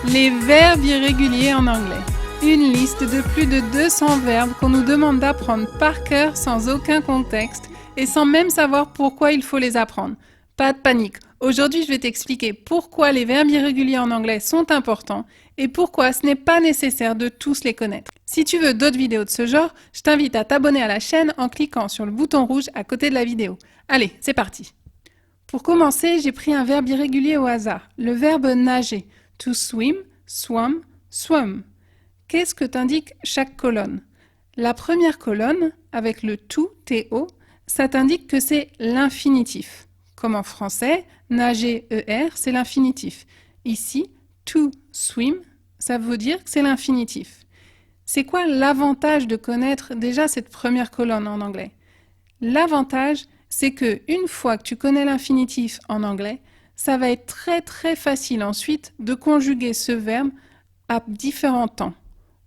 Les verbes irréguliers en anglais. Une liste de plus de 200 verbes qu'on nous demande d'apprendre par cœur sans aucun contexte et sans même savoir pourquoi il faut les apprendre. Pas de panique. Aujourd'hui, je vais t'expliquer pourquoi les verbes irréguliers en anglais sont importants et pourquoi ce n'est pas nécessaire de tous les connaître. Si tu veux d'autres vidéos de ce genre, je t'invite à t'abonner à la chaîne en cliquant sur le bouton rouge à côté de la vidéo. Allez, c'est parti. Pour commencer, j'ai pris un verbe irrégulier au hasard, le verbe nager. To swim, swam, swum. Qu'est-ce que t'indique chaque colonne? La première colonne, avec le to, to, ça t'indique que c'est l'infinitif. Comme en français, nager, er, c'est l'infinitif. Ici, to swim, ça veut dire que c'est l'infinitif. C'est quoi l'avantage de connaître déjà cette première colonne en anglais? L'avantage, c'est que une fois que tu connais l'infinitif en anglais, ça va être très facile ensuite de conjuguer ce verbe à différents temps,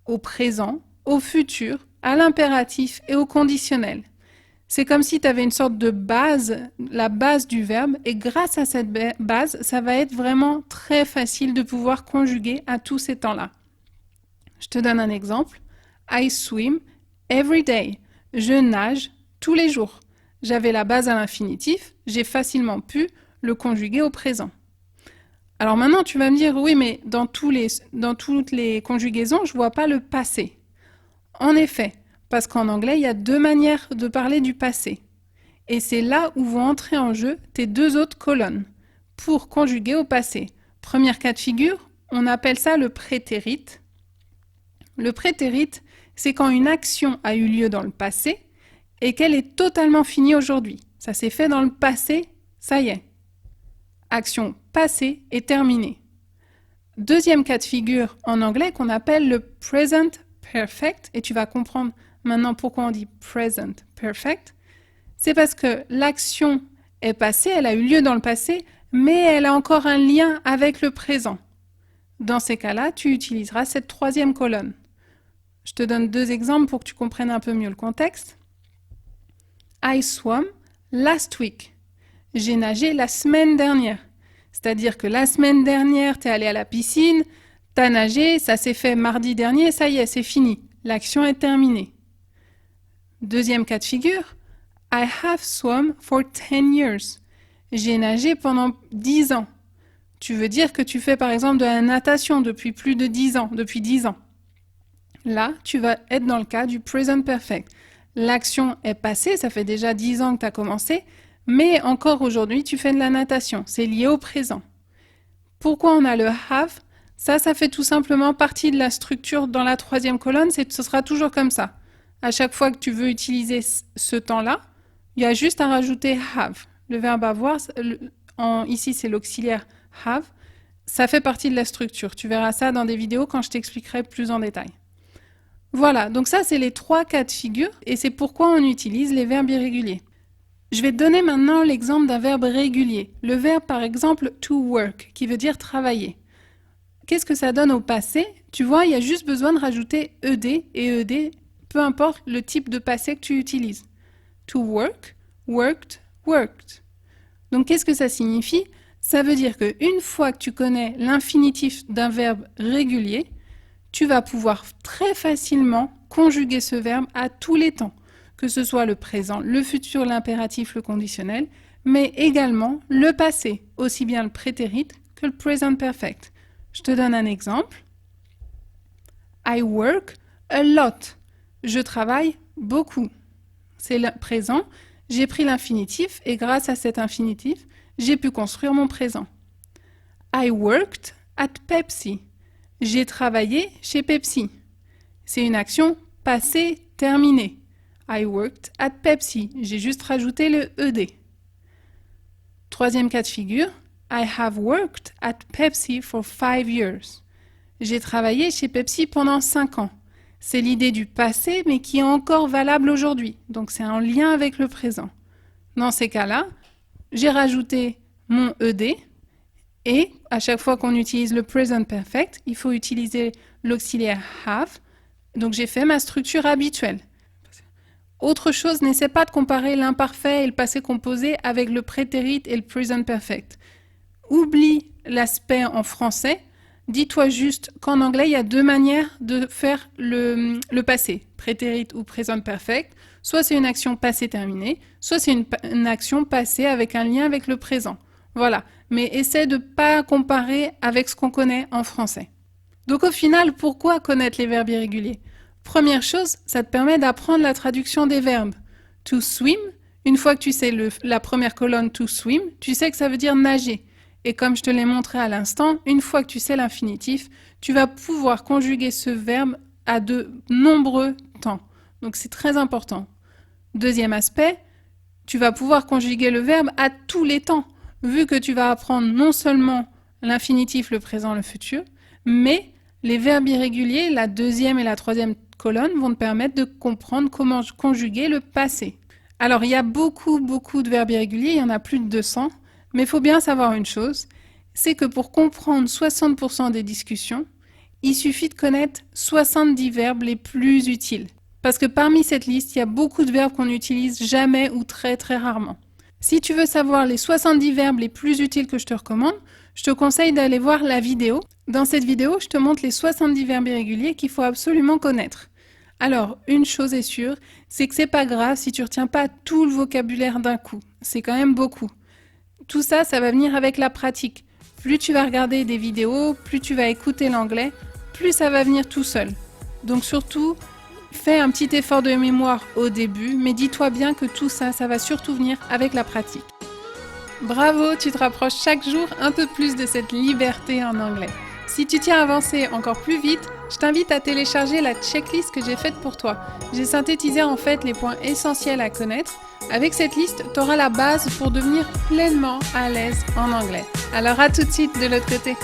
au présent, au futur, à l'impératif et au conditionnel. C'est comme si tu avais une sorte de base, la base du verbe, et grâce à cette base, ça va être vraiment très facile de pouvoir conjuguer à tous ces temps-là. Je te donne un exemple. I swim every day. Je nage tous les jours. J'avais la base à l'infinitif, j'ai facilement pu le conjuguer au présent. Alors maintenant, tu vas me dire, oui, mais dans toutes les conjugaisons, je ne vois pas le passé. En effet, parce qu'en anglais, il y a deux manières de parler du passé. Et c'est là où vont entrer en jeu tes deux autres colonnes pour conjuguer au passé. Premier cas de figure, on appelle ça le prétérit. Le prétérit, c'est quand une action a eu lieu dans le passé et qu'elle est totalement finie aujourd'hui. Ça s'est fait dans le passé, ça y est. Action passée et terminée. Deuxième cas de figure en anglais qu'on appelle le present perfect, et tu vas comprendre maintenant pourquoi on dit present perfect. C'est parce que l'action est passée, elle a eu lieu dans le passé, mais elle a encore un lien avec le présent. Dans ces cas-là, tu utiliseras cette troisième colonne. Je te donne deux exemples pour que tu comprennes un peu mieux le contexte. I swam last week. J'ai nagé la semaine dernière. C'est-à-dire que la semaine dernière, tu es allé à la piscine, tu as nagé, ça s'est fait mardi dernier, ça y est, c'est fini. L'action est terminée. Deuxième cas de figure, I have swum for 10 years. J'ai nagé pendant 10 ans. Tu veux dire que tu fais par exemple de la natation depuis plus de 10 ans, depuis 10 ans. Là, tu vas être dans le cas du present perfect. L'action est passée, ça fait déjà 10 ans que tu as commencé, mais encore aujourd'hui, tu fais de la natation. C'est lié au présent. Pourquoi on a le have? Ça fait tout simplement partie de la structure dans la troisième colonne. Ce sera toujours comme ça. À chaque fois que tu veux utiliser ce temps-là, il y a juste à rajouter have. Le verbe avoir, ici c'est l'auxiliaire have. Ça fait partie de la structure. Tu verras ça dans des vidéos quand je t'expliquerai plus en détail. Voilà, donc ça c'est les trois cas de figure et c'est pourquoi on utilise les verbes irréguliers. Je vais te donner maintenant l'exemple d'un verbe régulier. Le verbe par exemple to work, qui veut dire travailler. Qu'est-ce que ça donne au passé? Tu vois, il y a juste besoin de rajouter ed et ed, peu importe le type de passé que tu utilises. To work, worked, worked. Donc qu'est-ce que ça signifie? Ça veut dire qu'une fois que tu connais l'infinitif d'un verbe régulier, tu vas pouvoir très facilement conjuguer ce verbe à tous les temps, que ce soit le présent, le futur, l'impératif, le conditionnel, mais également le passé, aussi bien le prétérit que le present perfect. Je te donne un exemple. I work a lot. Je travaille beaucoup. C'est le présent. J'ai pris l'infinitif et grâce à cet infinitif, j'ai pu construire mon présent. I worked at Pepsi. J'ai travaillé chez Pepsi. C'est une action passée terminée. I worked at Pepsi. J'ai juste rajouté le ed. Troisième cas de figure. I have worked at Pepsi for 5 years. J'ai travaillé chez Pepsi pendant 5 ans. C'est l'idée du passé, mais qui est encore valable aujourd'hui. Donc c'est en lien avec le présent. Dans ces cas-là, j'ai rajouté mon ed. Et à chaque fois qu'on utilise le present perfect, il faut utiliser l'auxiliaire have. Donc j'ai fait ma structure habituelle. Autre chose, n'essaie pas de comparer l'imparfait et le passé composé avec le prétérit et le present perfect. Oublie l'aspect en français, Dis-toi juste qu'en anglais, il y a deux manières de faire le passé, prétérit ou present perfect. Soit c'est une action passée terminée, soit c'est une action passée avec un lien avec le présent. Voilà, mais essaie de ne pas comparer avec ce qu'on connaît en français. Donc au final, pourquoi connaître les verbes irréguliers? Première chose, ça te permet d'apprendre la traduction des verbes. To swim, une fois que tu sais la première colonne to swim, tu sais que ça veut dire nager. Et comme je te l'ai montré à l'instant, une fois que tu sais l'infinitif, tu vas pouvoir conjuguer ce verbe à de nombreux temps. Donc c'est très important. Deuxième aspect, tu vas pouvoir conjuguer le verbe à tous les temps, vu que tu vas apprendre non seulement l'infinitif, le présent, le futur, mais les verbes irréguliers, la deuxième et la troisième colonne, vont te permettre de comprendre comment conjuguer le passé. Alors il y a beaucoup de verbes irréguliers, il y en a plus de 200, mais il faut bien savoir une chose, c'est que pour comprendre 60% des discussions, il suffit de connaître 70 verbes les plus utiles. Parce que parmi cette liste, il y a beaucoup de verbes qu'on n'utilise jamais ou très rarement. Si tu veux savoir les 70 verbes les plus utiles que je te recommande, je te conseille d'aller voir la vidéo. Dans cette vidéo, je te montre les 70 verbes irréguliers qu'il faut absolument connaître. Alors, une chose est sûre, c'est que c'est pas grave si tu retiens pas tout le vocabulaire d'un coup. C'est quand même beaucoup. Tout ça, ça va venir avec la pratique. Plus tu vas regarder des vidéos, plus tu vas écouter l'anglais, plus ça va venir tout seul. Donc surtout, fais un petit effort de mémoire au début, mais dis-toi bien que tout ça, ça va surtout venir avec la pratique. Bravo, tu te rapproches chaque jour un peu plus de cette liberté en anglais. Si tu tiens à avancer encore plus vite, je t'invite à télécharger la checklist que j'ai faite pour toi. J'ai synthétisé en fait les points essentiels à connaître. Avec cette liste, tu auras la base pour devenir pleinement à l'aise en anglais. Alors à tout de suite de l'autre côté.